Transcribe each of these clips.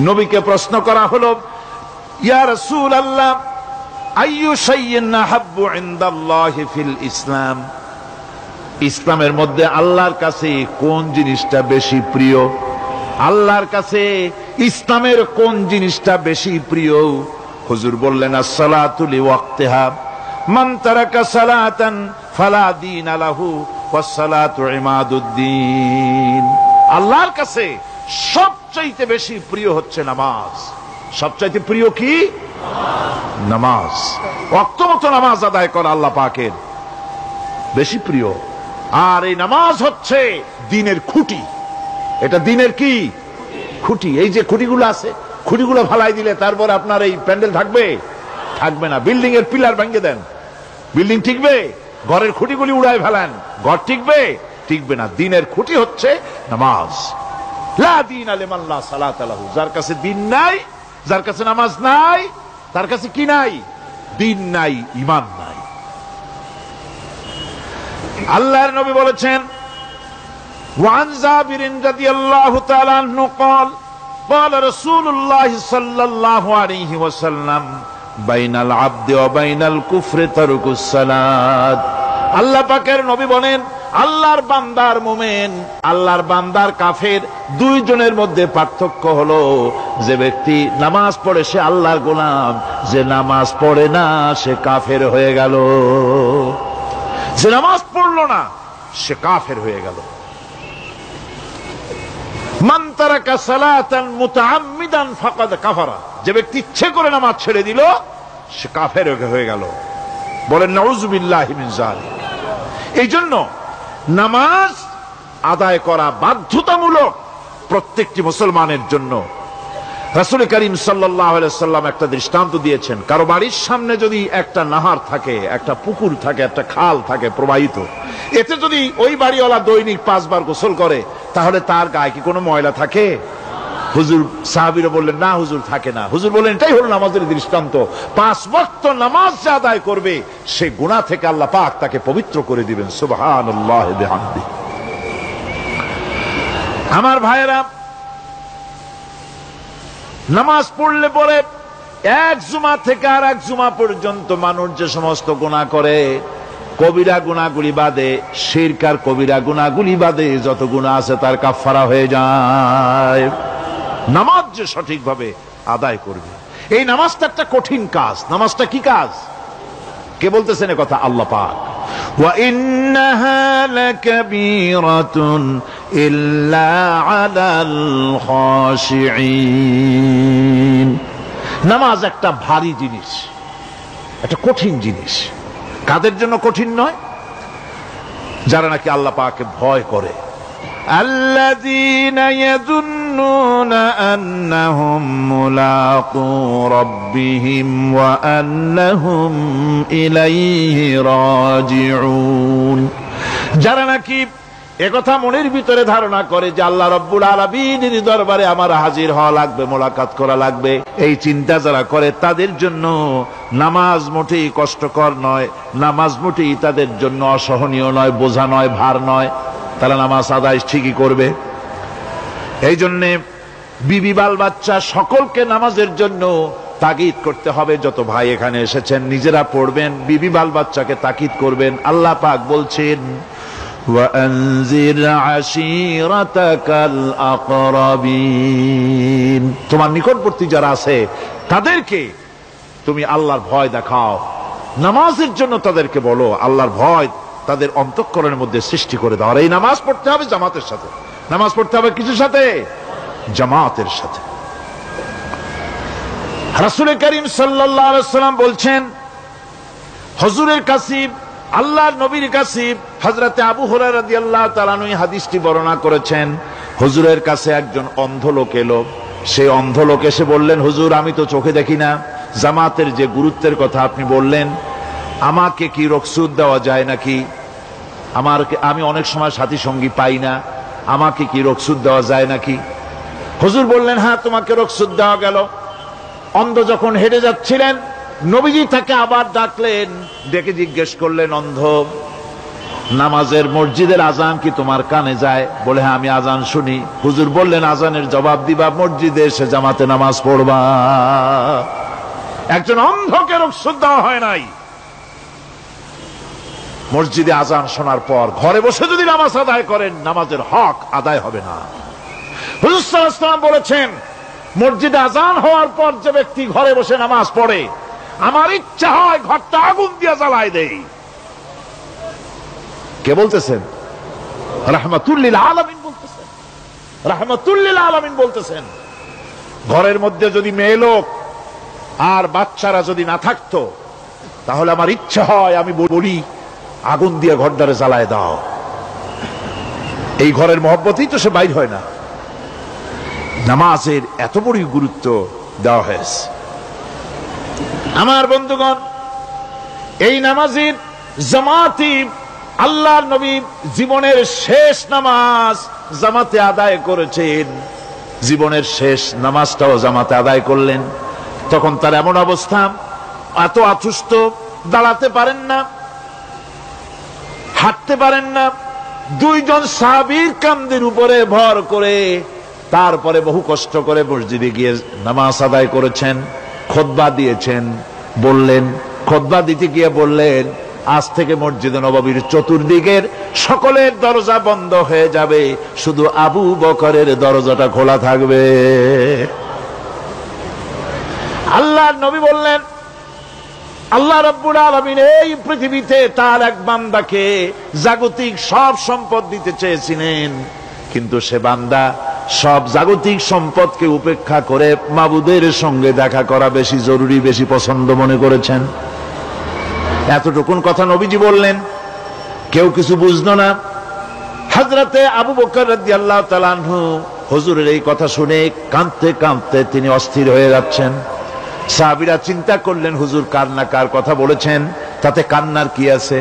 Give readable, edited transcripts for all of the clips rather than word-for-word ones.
নবীকে প্রশ্ন করা হলো, ইয়া রাসূলুল্লাহ, আইয়ু শাইইন আহাব্বু ইনদাল্লাহি ফিল ইসলাম, ইসলামের মধ্যে আল্লাহর কাছে কোন জিনিসটা বেশি প্রিয়? আল্লাহর কাছে ইসলামের কোন জিনিসটা বেশি প্রিয়? হুজুর বললেন, as-সালাতু লিওয়াক্তিহা, মান তারাকা সালাতান ফালা দীনা লাহু ওয়াস-সালাতু ইমাদুদ্দিন। আল্লাহর কাছে সবচাইতে বেশি প্রিয় হচ্ছে নামাজ। সবচাইতে প্রিয় কি? নামাজ। ওয়াক্ত মতো নামাজ আদায় করা আল্লাহ পাকের বেশি প্রিয়। আর এই নামাজ হচ্ছে দ্বীনের খুঁটি। এটা দ্বীনের কি? খুঁটি। এই যে খুঁটিগুলো আছে, খুঁটিগুলো ফালাই দিলে তারপর আপনার এই প্যান্ডেল থাকবে? থাকবে না। বিল্ডিং এর পিলার ভেঙে দেন, বিল্ডিং টিকবে? ঘরের খুঁটিগুলি উড়ায় ফেলেন, ঘর টিকবে? টিকবে না। দ্বীনের খুঁটি হচ্ছে নামাজ। লা দীনা লিমান লা সালাতা লাহু, যার কাছে দ্বীন নাই, যার কাছে নামাজ নাই, তার কাছে কি নাই? দ্বীন নাই, ঈমান নাই। আল্লাহর নবী বলেছেন, ওয়ান জাবির রাদিয়াল্লাহু তাআলা আনহু قال قال رسول الله صلى الله عليه وسلم بين العبد وبين الكفر ترك الصلاة। আল্লাহ পাকের নবী বলেন, আল্লাহর বান্দার মুমিন, আল্লাহর বান্দার কাফের, দুইজনের মধ্যে পার্থক্য হলো, যে ব্যক্তি নামাজ পড়ে সে আল্লাহর গোলাম, যে নামাজ পড়ে না সে কাফের হয়ে গেল। যে নামাজ পড়লো না সে কাফের হয়ে গেল। মান তারাকা সালাতান মুতাআম্মিদান ফাকাদ কাফারা, যে ব্যক্তি ইচ্ছে করে নামাজ ছেড়ে দিল সে কাফের হয়ে গেল। বলেন নাউযুবিল্লাহি মিন যালিক। এই জন্য নামাজ আদায় করা বাধ্যতামূলক প্রত্যেকটি মুসলমানের জন্য। রাসূল করিম সাল্লাল্লাহু আলাইহি ওয়াসাল্লাম একটা দৃষ্টান্ত দিয়েছেন, কারো বাড়ির সামনে যদি একটা নাহার থাকে, একটা পুকুর থাকে, একটা খাল থাকে প্রবাহিত, এতে যদি ওই বাড়িওয়ালা দৈনিক 5 বার গোসল করে, তাহলে তার গায়ে কি কোনো ময়লা থাকে? হুজুর, সাহাবীরা বললেন, না হুজুর, থাকে না। হুজুর বললেন, এটাই হলো নামাজের দৃষ্টান্ত। 5 ওয়াক্ত নামাজ যে আদায় করবে সে গুনাহ থেকে আল্লাহ পাক তাকে পবিত্র করে দিবেন। সুবহানাল্লাহি বিহামদিহি। আমার ভাইয়েরা, নামাজ পড়লে পরে এক জুমা থেকে আর এক জুমা পর্যন্ত মানুষ যে সমস্ত গুনাহ করে, কবিরা গুনাহগুলি বাদে, শিরক আর কবিরা গুনাহগুলি বাদে যত গুনাহ আছে তার কাফারা হয়ে যায়। নামাজ যে সঠিকভাবে আদায় করবে, এই নামাজটা একটা কঠিন কাজ। নামাজটা কি কাজ? কে বলতেছেন কথা? আল্লাহ পাক। ওয়া ইন্নাহা লাকাবীরাতুন ইল্লা আলাল খাশিঈন। নামাজ একটা ভারী জিনিস, একটা কঠিন জিনিস। কাদের জন্য কঠিন নয়? যারা নাকি আল্লাহ পাককে ভয় করে। আল্লাযীনা ইয়াযুন্নুনা আন্নাহুম মুলাকু রাব্বিহিম ওয়া আন্নাহুম ইলাইহি রাজিউন। যারা নাকি একথা মনের ভিতরে ধারণা করে যে আল্লাহ রাব্বুল আলামিনের দরবারে আমার হাজির হওয়া লাগবে, মোলাকাত করা লাগবে, এই চিন্তা যারা করে তাদের জন্য নামাজ মোটেই কষ্টকর নয়, নামাজ মোটেই তাদের জন্য অসহনীয় নয়, বোঝা নয়, ভার নয়। তারা নামাজ আদায় ঠিকই করবে। এই জন্যে বিবি বাল বাচ্চা সকলকে নামাজের জন্য তাগিদ করতে হবে। যত ভাই এখানে এসেছেন নিজেরা পড়বেন, বিবি বাল বাচ্চাকে তাকিদ করবেন। আল্লাহ পাক বলছেন, وَأَنذِرْ عَشِيرَتَكَ الْأَقْرَبِينَ। তোমার নিকটবর্তী যারা আছে তাদেরকে তুমি আল্লাহর ভয় দেখাও। নামাজের জন্য তাদেরকে বলো, আল্লাহর ভয় তাদের অন্তঃকরণের মধ্যে সৃষ্টি করে দাও। আর এই নামাজ পড়তে হবে জামাতের সাথে। নামাজ পড়তে হবে কিছুর সাথে? জামাতের সাথে। রাসূল করিম সাল্লাল্লাহু আলাইহি ওয়াসাল্লাম বলছেন, হুজুরের কাছে, আল্লাহর নবীর কাছে হযরতে আবু হুরায়রা রাদিয়াল্লাহু তাআলা আনহু হাদিসটি বর্ণনা করেছেন। হুজুরের কাছে একজন অন্ধ লোক এলো। সেই অন্ধ লোক এসে বললেন, হুজুর, আমি তো চোখে দেখি না, জামাতের যে গুরুত্বের কথা আপনি বললেন, আমাকে কি রুখসত দেওয়া যায় নাকি? আমি অনেক সময় সাথী সঙ্গী পাই না, আমাকে কি রুখসত দেওয়া যায় নাকি? হুজুর বললেন, হ্যাঁ, তোমাকে রুখসত দেওয়া গেল। অন্ধ যখন হেঁটে যাচ্ছিলেন, নবীজি তাকে আবার ডাকলেন, ডেকে জিজ্ঞেস করলেন, অন্ধ, নামাজের মসজিদের আজান কি তোমার কানে যায়? বলে হ্যাঁ, আমি আজান শুনি। হুজুর বললেন আজানের জবাব দিবা, মসজিদে এসে জামাতে নামাজ পড়বা। একজন অন্ধকে রুখসত দেওয়া হয় নাই। মসজিদে আজান শোনার পর ঘরে বসে যদি নামাজ আদায় করেন, নামাজের হক আদায় হবে না। হুজুর সাল্লাল্লাহু আলাইহি ওয়াসাল্লাম বলেছেন, মসজিদে আজান হওয়ার পর যে ব্যক্তি ঘরে বসে নামাজ পড়ে, আমার ইচ্ছা হয় ঘরটা আগুন দিয়ে জ্বালায় দেই। কে বলতেছেন? রাহমাতুল লিল আলামিন বলতেছেন। রাহমাতুল লিল আলামিন বলতেছেন, ঘরের মধ্যে যদি মেয়ে লোক আর বাচ্চারা যদি না থাকতো, তাহলে আমার ইচ্ছা হয় আমি বলি আগুন দিয়ে ঘরটারে জ্বালায় দাও। এই ঘরের মহব্বতেই তো সে বাইর হয় না। নামাজের এত বড় গুরুত্ব দেওয়া হয়েছে। আমার বন্ধুগণ, এই নামাজের জামাতি আল্লাহর নবী জীবনের শেষ নামাজ জামাতে আদায় করেছেন। জীবনের শেষ নামাজটাও জামাতে আদায় করলেন। তখন তার এমন অবস্থা, এত অসুস্থ, দাঁড়াতে পারেন না, হাঁটতে পারেন না। দুইজন সাহাবীর কাঁধের উপরে ভর করে তারপরে বহু কষ্ট করে মসজিদে গিয়ে নামাজ আদায় করেছেন। খুতবা দিয়েছেন। বললেন, খুতবা দিতে গিয়ে বললেন, আজ থেকে মসজিদে নববীর চতুর্দিকের সকলের দরজা বন্ধ হয়ে যাবে, শুধু আবু বকরের দরজাটা খোলা থাকবে। আল্লাহর নবী বললেন, আল্লাহ রাব্বুল আলামিন এই পৃথিবীতে তার এক বান্দাকে জাগতিক সব সম্পদ দিতে চেয়েছিলেন, কিন্তু সে বান্দা সব জাগতিক সম্পদকে উপেক্ষা করে মাবুদের সঙ্গে দেখা করা বেশি জরুরি, বেশি পছন্দ মনে করেছেন। এতটুকুন কথা নবীজি বললেন, কেউ কিছু বুঝলো না। হযরতে আবু বকর রাদিয়াল্লাহু তাআলা আনহু হুজুরের এই কথা শুনে কাঁদতে কাঁদতে তিনি অস্থির হয়ে যাচ্ছেন। সাহাবীরা চিন্তা করলেন, হুজুর কার কথা বলেছেন, তাতে কান্নার কি আছে?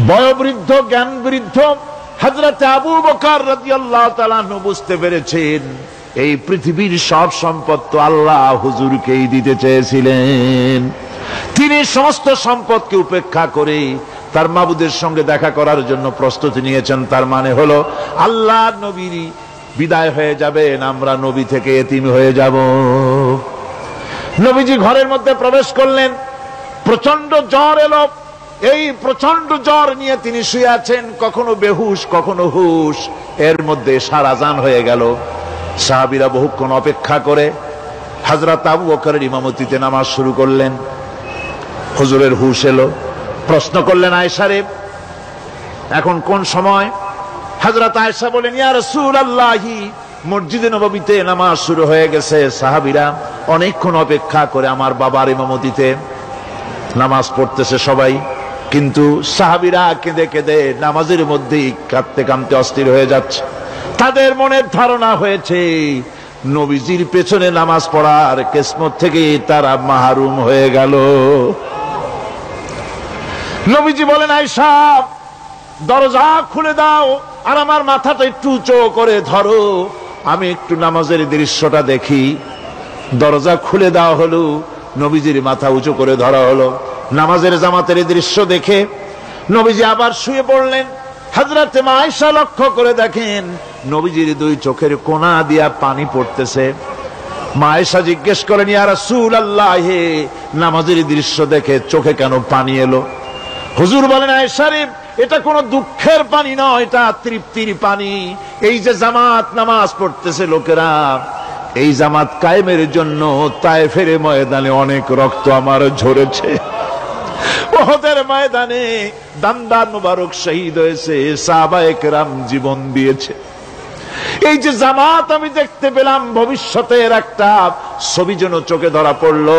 বয়োবৃদ্ধ, জ্ঞান বৃদ্ধ হযরতে আবু বকর রাদিয়াল্লাহু তাআলা আনহু বুঝতে পেরেছেন, এই পৃথিবীর সব সম্পদ তো আল্লাহ হুজুরকেই দিতে চেয়েছিলেন। তিনি সমস্ত সম্পদকে উপেক্ষা করে তার মাবুদের সঙ্গে দেখা করার জন্য প্রস্তুতি নিয়েছেন। তার মানে হলো আল্লাহ নবীর বিদায় হয়ে যাবেন, আমরা নবী থেকে এতিম হয়ে যাব। নবীজি ঘরের মধ্যে প্রবেশ করলেন, প্রচন্ড জ্বর এলো। এই প্রচন্ড জ্বর নিয়ে তিনি শুয়ে আছেন, কখনো বেহুশ কখনো হুশ। এর মধ্যে সারা আজান হয়ে গেল। সাহাবীরা বহুক্ষণ অপেক্ষা করে হযরত আবু বকরের ইমামতিতে নামাজ শুরু করলেন। হুজুরের হুশ এলো, প্রশ্ন করলেন, আয়েশা রে, এখন কোন সময়? হযরত আয়েশা বলেন, ইয়া রাসূলুল্লাহি, মসজিদে নববীতে নামাজ শুরু হয়ে গেছে। সাহাবীরা অনেকক্ষণ অপেক্ষা করে আমার বাবার ইমামতিতে নামাজ পড়তেছে সবাই, কিন্তু সাহাবীরা কেঁদে কেঁদে নামাজের মধ্যেই কাঁদতে কাঁদতে অস্থির হয়ে যাচ্ছে। তাদের মনের ধারণা হয়েছে নবীজির পেছনে নামাজ পড়ার কিসমত থেকে তারা মাহরুম হয়ে গেল। নবীজি বলেন, আয়েশা, দরজা খুলে দাও আর আমার মাথাটা একটু উঁচু করে ধরো, আমি একটু নামাজের দৃশ্যটা দেখি। দরজা খুলে দেওয়া হলো, নবীজির মাথা উঁচু করে ধরা হলো। নামাজের জামাতের দৃশ্য দেখে নবীজি আবার শুয়ে পড়লেন। হযরতে মা আয়েশা লক্ষ্য করে দেখেন নবীজির দুই চোখের কোনা দিয়া পানি পড়তেছে। মা আয়েশা জিজ্ঞেস করেন, ইয়া রাসূলুল্লাহ, নামাজের দৃশ্য দেখে চোখে কেন পানি এলো? হুজুর বলেন, আয়েশা রে, এটা কোনো দুঃখের পানি নয়, এটা তৃপ্তির পানি। এই যে জামাত নামাজ পড়তেছে লোকেরা, এই জামাত কায়েমের জন্য তায়েফের ময়দানে অনেক রক্ত আমার ঝরেছে। উহুদের ময়দানে দান্দান মুবারক শহীদ হয়েছে, সাহাবায়ে কেরাম জীবন দিয়েছে। এই যে জামাত আমি দেখতে পেলাম, ভবিষ্যতের একটা ছবি যেন চোখে ধরা পড়লো।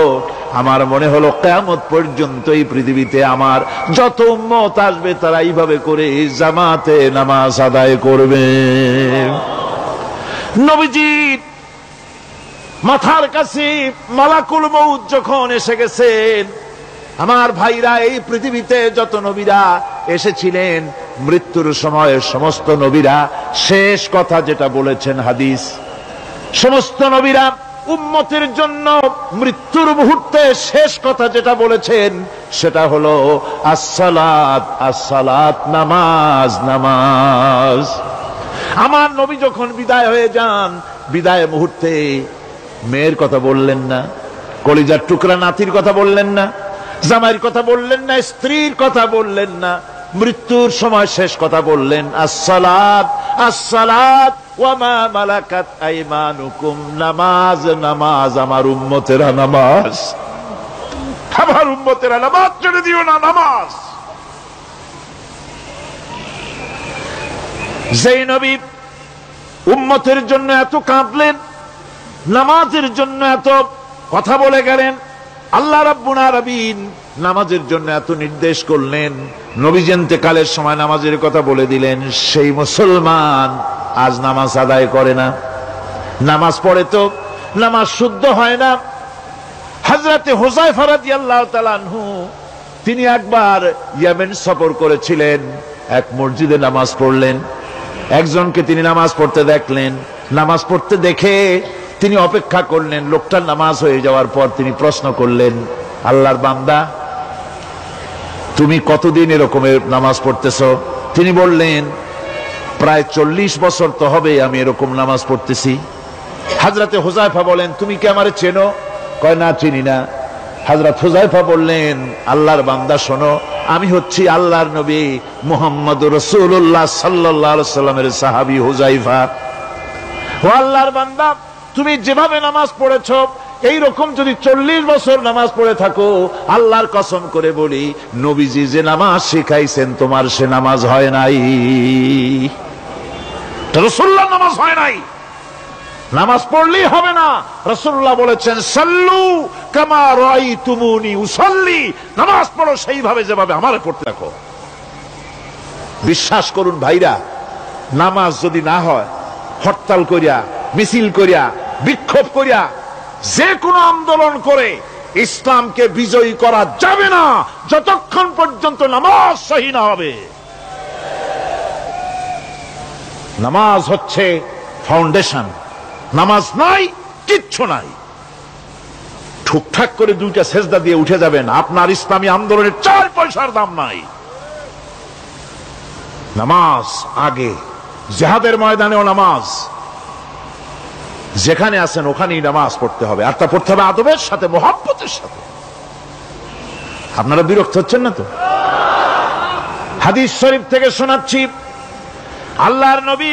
আমার মনে হলো কিয়ামত পর্যন্ত এই পৃথিবীতে আমার যত উম্মত আসবে তারা এইভাবে করে জামাতে নামাজ আদায় করবে। নবীজি মাথার কাছে মালাকুল মউত যখন এসে গেছেন, আমার ভাইরা, এই পৃথিবীতে যত নবীরা এসেছিলেন, মৃত্যুর সময় সমস্ত নবীরা শেষ কথা যেটা বলেছেন হাদিস, সমস্ত নবীরা উম্মতের জন্য মৃত্যুর মুহূর্তে শেষ কথা যেটা বলেছেন সেটা হলো আসসালাত, আসসালাত, নামাজ, নামাজ। আমার নবী যখন বিদায় হয়ে যান, বিদায় মুহূর্তে মেয়ের কথা বললেন না, কলিজার টুকরা নাতির কথা বললেন না, জামাইয়ের কথা বললেন না, স্ত্রীর কথা বললেন না, মৃত্যুর সময় শেষ কথা বললেন আসসালাত, আসসালাত ওয়া মা মালাকাত আইমানুকুম, নামাজ, নামাজ, আমার উম্মতেরা নামাজ, আমার উম্মতেরা নামাজ ছেড়ে দিও না, নামাজ। যেই নবী উম্মতের জন্য এত কাঁদলেন, নামাজের জন্য এত কথা বলে গেলেন, আল্লাহ রাব্বুল আলামিন নামাজের জন্য এত নির্দেশ করলেন, নবীজি ইন্তেকালের সময় নামাজের কথা বলে দিলেন, সেই মুসলমান আজ নামাজ আদায় করে না, নামাজ পড়ে তো নামাজ শুদ্ধ হয় না। হযরতে হুযায়ফা রাদিয়াল্লাহু তাআলা আনহু তিনি একবার ইয়েমেন সফর করেছিলেন, এক মসজিদে নামাজ পড়লেন, একজনকে তিনি নামাজ পড়তে দেখলেন, নামাজ পড়তে দেখে তিনি অপেক্ষা করলেন, লোকটার নামাজ হয়ে যাওয়ার পর তিনি প্রশ্ন করলেন, আল্লাহর বান্দা তুমি কতদিন এরকমের নামাজ পড়তেছো? তিনি বললেন, প্রায় 40 বছর তো হবে আমি এরকম নামাজ পড়তেছি। হযরতে হুযায়ফা বলেন, তুমি কি আমারে চেনো? কয় না, চিনি না। হযরত হুযায়ফা বললেন, আল্লাহর বান্দা শোনো, আমি হচ্ছি আল্লাহর নবী মুহাম্মদুর রাসূলুল্লাহ সাল্লাল্লাহু আলাইহি ওয়াসাল্লামের সাহাবী হুযায়ফা। ও আল্লাহর বান্দা, তুমি যেভাবে নামাজ পড়েছো এইরকম যদি 40 বছর নামাজ পড়ে থাকো, আল্লাহর কসম করে বলি নবীজি যে নামাজ শিখাইছেন তোমার সে নামাজ হয় নাই, রাসূলুল্লাহ নামাজ হয় নাই। নামাজ পড়লেই হবে না, রাসূলুল্লাহ বলেছেন সাল্লু কামা রাআইতুমুনি উসাল্লি, নামাজ পড়ো সেইভাবে যেভাবে আমারে পড়তে দেখো। বিশ্বাস করুন ভাইরা, নামাজ যদি না হয়, হরতাল করিয়া, মিছিল করিয়া, বিক্ষোভ করিয়া, যে কোনো আন্দোলন করে ইসলামকে বিজয়ী করা যাবে না যতক্ষণ পর্যন্ত নামাজ সহি না হবে। নামাজ হচ্ছে ফাউন্ডেশন, নামাজ নাই কিচ্ছু নাই। ঠুকঠাক করে দুইটা সেজদা দিয়ে উঠে যাবেন, আপনার ইসলামী আন্দোলনের 4 পয়সার দাম নাই। নামাজ আগে, জিহাদের ময়দানেও নামাজ, যেখানে আছেন ওখানেই নামাজ পড়তে হবে, আর তা পড়তে হবে আদবের সাথে, মুহাব্বতের সাথে। আপনারা বিরক্ত হচ্ছেন না তো? হাদিস শরীফ থেকে শোনাচ্ছি, আল্লাহর নবী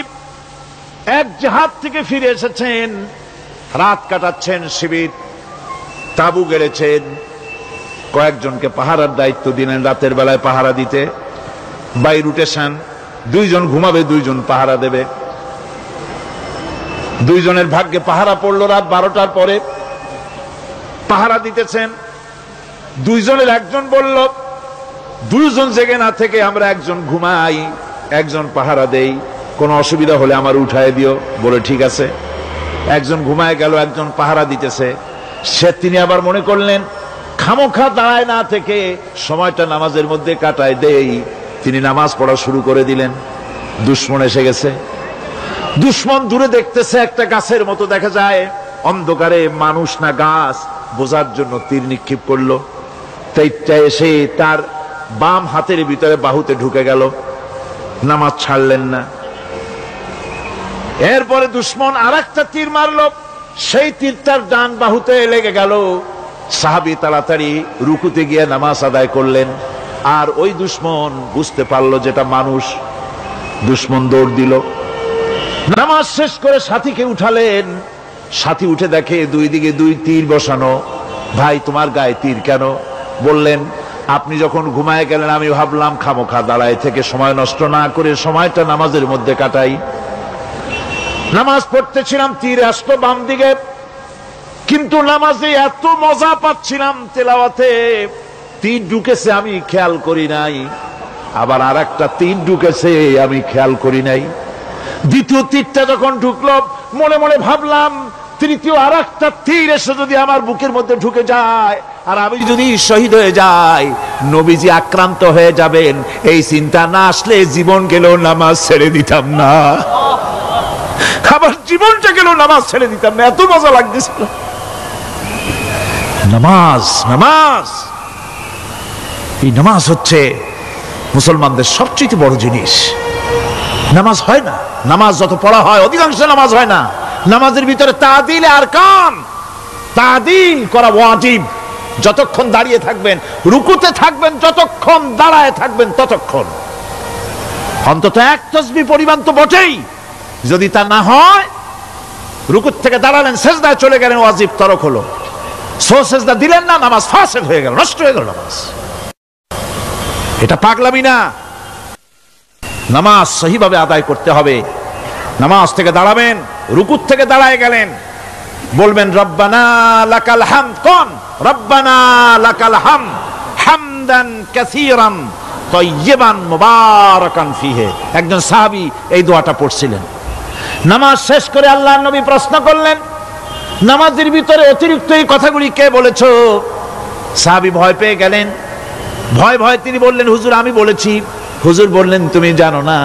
এক জিহাদ থেকে ফিরে এসেছেন, রাত কাটাচ্ছেন, শিবির তাবু গেড়েছেন, কয়েকজনকে পাহারার দায়িত্ব দিলেন, রাতের বেলায় পাহারা দিতে। বাই রুটেশন, 2 জন ঘুমাবে, 2 জন পাহারা দেবে। 2 জনের ভাগ্যে পাহারা পড়লো রাত 12টার পরে, পাহারা দিতেছেন। 2 জনের একজন বলল, 2 জন জেগে না থেকে আমরা একজন ঘুমাই, একজন পাহারা দেই, কোনো অসুবিধা হলে আমার উঠায় দিও। বলে ঠিক আছে। একজন ঘুমায় গেল, একজন পাহারা দিতেছে। তিনি আবার মনে করলেন খামোখা দাঁড়ায় না থেকে সময়টা নামাজের মধ্যে কাটায় দেই, তিনি নামাজ পড়া শুরু করে দিলেন। দুশমন এসে গেছে, দুশমন দূরে দেখতেছে, একটা গাছের মতো দেখা যায়, অন্ধকারে মানুষ না গাছ বোঝার জন্য তীর নিক্ষেপ করলো। তীরটা এসে তার বাম হাতের ভিতরে বাহুতে ঢুকে গেল, নামাজ ছাড়লেন না। এরপরে দুশমন আরেকটা তীর মারলো, সেই তীরটার ডান বাহুতে লেগে গেল। সাহাবী তাড়াতাড়ি রুকুতে গিয়ে নামাজ আদায় করলেন। আর ওই দুশমন বুঝতে পারলো যেটা মানুষ, দুশমন দৌড় দিল। নামাজ শেষ করে সাথীকে উঠালেন, সাথী উঠে দেখে 2 দিকে 2 তীর বসানো। ভাই তোমার গায়ে তীর কেন? বললেন, আপনি যখন ঘুমায় গেলেন আমি ভাবলাম খামোখা দাঁড়ায় থেকে সময় নষ্ট না করে সময়টা নামাজের মধ্যে কাটাই। নামাজ পড়তেছিলাম, তীর আসতো বাম দিকে, কিন্তু নামাজে এত মজা পাচ্ছিলাম তেলাওয়াতে, তীর ঢুকেছে আমি খেয়াল করি নাই। আবার আরেকটা তীর ঢুকেছে আমি খেয়াল করি নাই। দ্বিতীয় তীরটা যখন ঢুকলো মনে মনে ভাবলাম তৃতীয় আরেকটা তীর এসে যদি আমার বুকের মধ্যে ঢুকে যায় আর আমি যদি শহীদ হয়ে যাই, নবীজি আক্রান্ত হয়ে যাবেন, এই চিন্তা না আসলে জীবন গেলেও নামাজ ছেড়ে দিতাম না। আবার জীবনটা গেল নামাজ ছেড়ে দিতাম না, এত মজা লাগতেছিল। নামাজ, নামাজ, এই নামাজ হচ্ছে মুসলমানদের সবচেয়ে বড় জিনিস। নামাজ হয় না, নামাজ যত পড়া হয় অধিকাংশ নামাজ হয় না। নামাজের ভিতরে তাদিল আরকান, তাদিল করা ওয়াজিব। যতক্ষণ দাঁড়িয়ে থাকবেন, রুকুতে থাকবেন, যতক্ষণ দাঁড়ায় থাকবেন ততক্ষণ অন্তত এক তাসবিহ পরিমাণ তো বটেই। যদি তা না হয়, রুকুত থেকে দাঁড়ালেন, সেজদায় চলে গেলেন, ওয়াজিব তরক হলো, সো সেজদা দিলেন না, নামাজ ফাসেদ হয়ে গেল, নষ্ট হয়ে গেল নামাজ। এটা পাগলামি না, নামাজ সহিভাবে আদায় করতে হবে। নামাজ থেকে দাঁড়াবেন, রুকুত থেকে দাঁড়ায় গেলেন, বলবেন রব্বানা লাকাল হামদ, কোন রব্বানা লাকাল হামদ হামদান কাসীরান তাইয়িবান মুবারাকান ফিহি। একজন সাহাবী এই দোয়াটা পড়ছিলেন। নামাজ শেষ করে আল্লাহর নবী প্রশ্ন করলেন, নামাজের ভিতরে অতিরিক্ত এই কথাগুলি কে বলেছো? সাহাবী ভয় পেয়ে গেলেন। ভয় ভয় তিনি বললেন, হুজুর আমি বলেছি। হুজুর বললেন, তুমি জানো না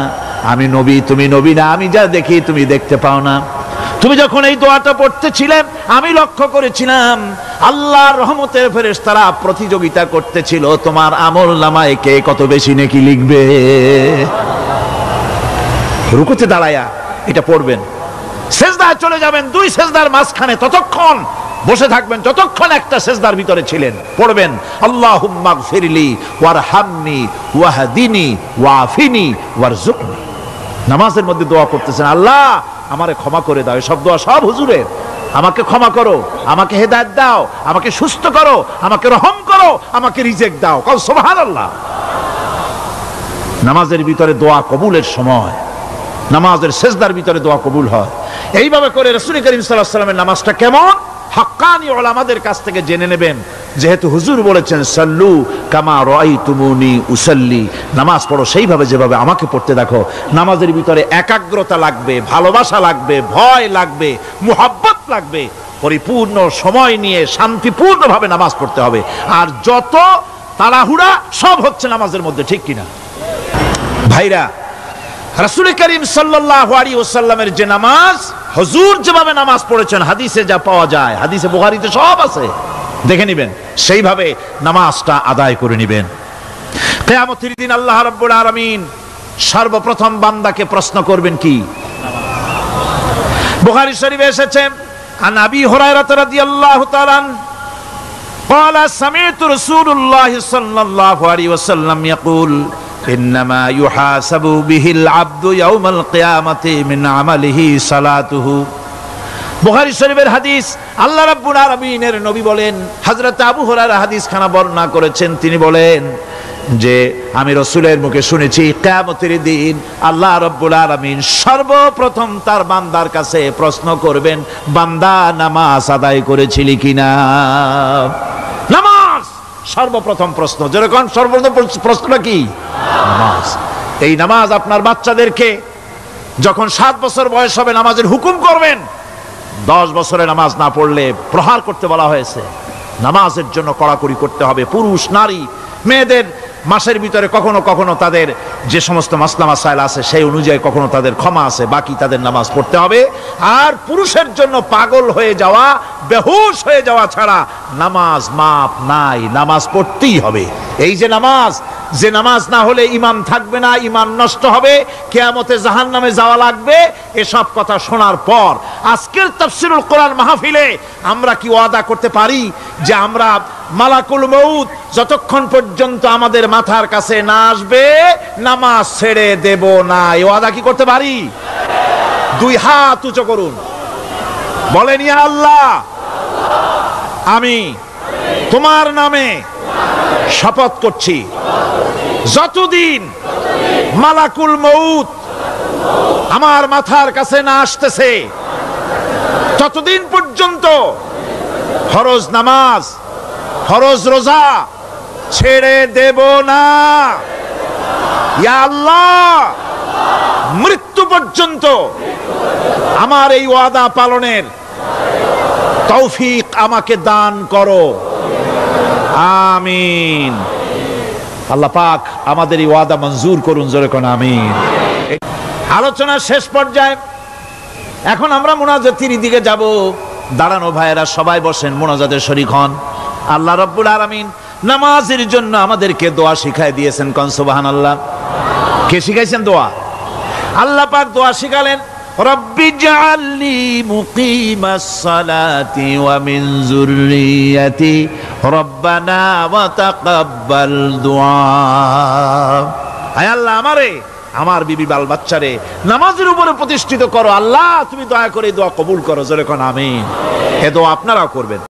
আমি নবী, তুমি নবী না, আমি যা দেখি তুমি দেখতে পাও না। তুমি যখন এই দোয়াটা পড়তেছিলে আমি লক্ষ্য করেছিলাম আল্লাহর রহমতের ফেরেশতারা প্রতিযোগিতা করতেছিল তোমার আমল নামায় কে কত বেশি নেকি লিখবে। রুকুতে দাঁড়ায়া এটা পড়বেন, সেজদায় চলে যাবেন, দুই সেজদার মাঝখানে ততক্ষণ বসে থাকবেন যতক্ষণ একটা সেজদার ভিতরে ছিলেন। পড়বেন আল্লাহুম্মা গফিরলি ওয়ারহামনি ওয়াহদিনি ওয়াফিনি ওয়ারজুকনি। নামাজের মধ্যে দোয়া করতেছেন, আল্লাহ আমারে ক্ষমা করে দাও। এসব দোয়া সব হুজুরের। আমাকে ক্ষমা করো, আমাকে হেদায়েত দাও, আমাকে সুস্থ করো, আমাকে রহম করো, আমাকে রিজিক দাও। কও সুবহানাল্লাহ। নামাজের ভিতরে দোয়া কবুলের সময়, নামাজের সেজদার ভিতরে দোয়া কবুল হয়। এইভাবে করে রাসূল করিম সাল্লাল্লাহু আলাইহি ওয়াসাল্লামের নামাজটা কেমন হাক্কানি উলামাদের কাছ থেকে জেনে নেবেন। যেহেতু হুজুর বলেছেন সাল্লু কামা রাআইতুমুনি উসাল্লি, নামাজ পড়ো সেইভাবে যেভাবে আমাকে পড়তে দেখো। নামাজের ভিতরে একাগ্রতা লাগবে, ভালোবাসা লাগবে, ভয় লাগবে, মুহাব্বত লাগবে। পরিপূর্ণ সময় নিয়ে শান্তিপূর্ণভাবে নামাজ পড়তে হবে। আর যত তাড়াহুড়া সব হচ্ছে নামাজের মধ্যে, ঠিক কিনা ভাইরা? রাসূল করিম সাল্লাল্লাহু আলাইহি ওয়াসাল্লামের যে নামাজ, হুজুর যেভাবে নামাজ পড়েছেন হাদিসে যা পাওয়া যায়, হাদিসে বুখারীতে সব আছে, দেখে নেবেন, সেইভাবে নামাজটা আদায় করে নেবেন। কিয়ামতের দিন আল্লাহ রাব্বুল আলামিন সর্বপ্রথম বান্দাকে প্রশ্ন করবেন কি? বুখারী শরীফে এসেছে, আন আবি হুরায়রা রাদিয়াল্লাহু তাআলা قال سمعت رسول الله صلى الله عليه وسلم يقول إنما يحاسب به العبد يوم القيامة من عمله صلاته। বুখারী শরীফের হাদিস। আল্লাহ রাব্বুল আলামিনের নবী বলেন, হযরত আবু হুরায়রা হাদিস খানা বর্ণনা করেছেন, তিনি বলেন যে আমি রাসূলের মুখে শুনেছি কিয়ামতের দিন আল্লাহ রাব্বুল আলামিন সর্বপ্রথম তার বান্দার কাছে প্রশ্ন করবেন, বান্দা নামাজ আদায় করেছিলি কিনা? নামাজ সর্বপ্রথম প্রশ্ন। যেরকম সর্বপ্রথম প্রশ্নটা কি? নামাজ। এই নামাজ আপনার বাচ্চাদেরকে যখন 7 বছর বয়স হবে নামাজের হুকুম করবেন। 10 বছরে নামাজ না পড়লে প্রহার করতে বলা হয়েছে। নামাজের জন্য কড়াকড়ি করতে হবে। পুরুষ নারী মেয়েদের মাসের ভিতরে কখনো কখনো তাদের যে সমস্ত মাসলা মাসাইল আছে সেই অনুযায়ী কখনো তাদের ক্ষমা আছে, বাকি তাদের নামাজ পড়তে হবে। আর পুরুষের জন্য পাগল হয়ে যাওয়া, বেহুশ হয়ে যাওয়া ছাড়া নামাজ মাপ নাই, নামাজ পড়তেই হবে। এই যে নামাজ, যে নামাজ না হলে ঈমান থাকবে না, ঈমান নষ্ট হবে, কিয়ামতে জাহান্নামে যাওয়া লাগবে, এসব কথা শোনার পর আজকের তাফসীরুল কোরআন মাহফিলে আমরা কি ওয়াদা করতে পারি যে আমরা মালাকুল মউত যতক্ষণ পর্যন্ত আমাদের মাথার কাছে না আসবে নামাজ ছেড়ে দেব না? এই ওয়াদা কি করতে পারি? দুই হাত উঁচু করুন, বলেন ইয়া আল্লাহ, আমি তোমার নামে শপথ করছি, যতদিন মালাকুল মউত আমার মাথার কাছে না আসতেছে ততদিন পর্যন্ত ফরজ নামাজ, ফরজ রোজা ছেড়ে দেব না। ইয়া আল্লাহ, মৃত্যু পর্যন্ত আমার এই ওয়াদা পালনের তৌফিক আমাকে দান করো, আমিন। আল্লাহ পাক আমাদের এই ওয়াদা মঞ্জুর করুন, জোরে কোন আমিন। আলোচনার শেষ পর্যায়ে এখন আমরা মুনাজাতের দিকে যাব। দাঁড়ানো ভাইয়েরা সবাই বসেন, মুনাজাতের শরীক হন। আল্লাহ রাব্বুল আলামিন নামাজের জন্য আমাদেরকে দোয়া শিখাই দিয়েছেন। কোন সুবহানাল্লাহ। কে শিখাইছেন দোয়া? আল্লাহ পাক দোয়া শিখালেন, রব্বি জাআলনি মুকিমাস সালাতি ওয়া মিন যুররিয়াতি রব্বানা ওয়া তাকাব্বাল দুআ। আয় আল্লাহ, আমারে আমার বিবি বাল বাচ্চারে নামাজের উপরে প্রতিষ্ঠিত করো। আল্লাহ তুমি দয়া করে দোয়া কবুল করো। জোরে কোন আমিন। এ দোয়া আপনারাও করবেন।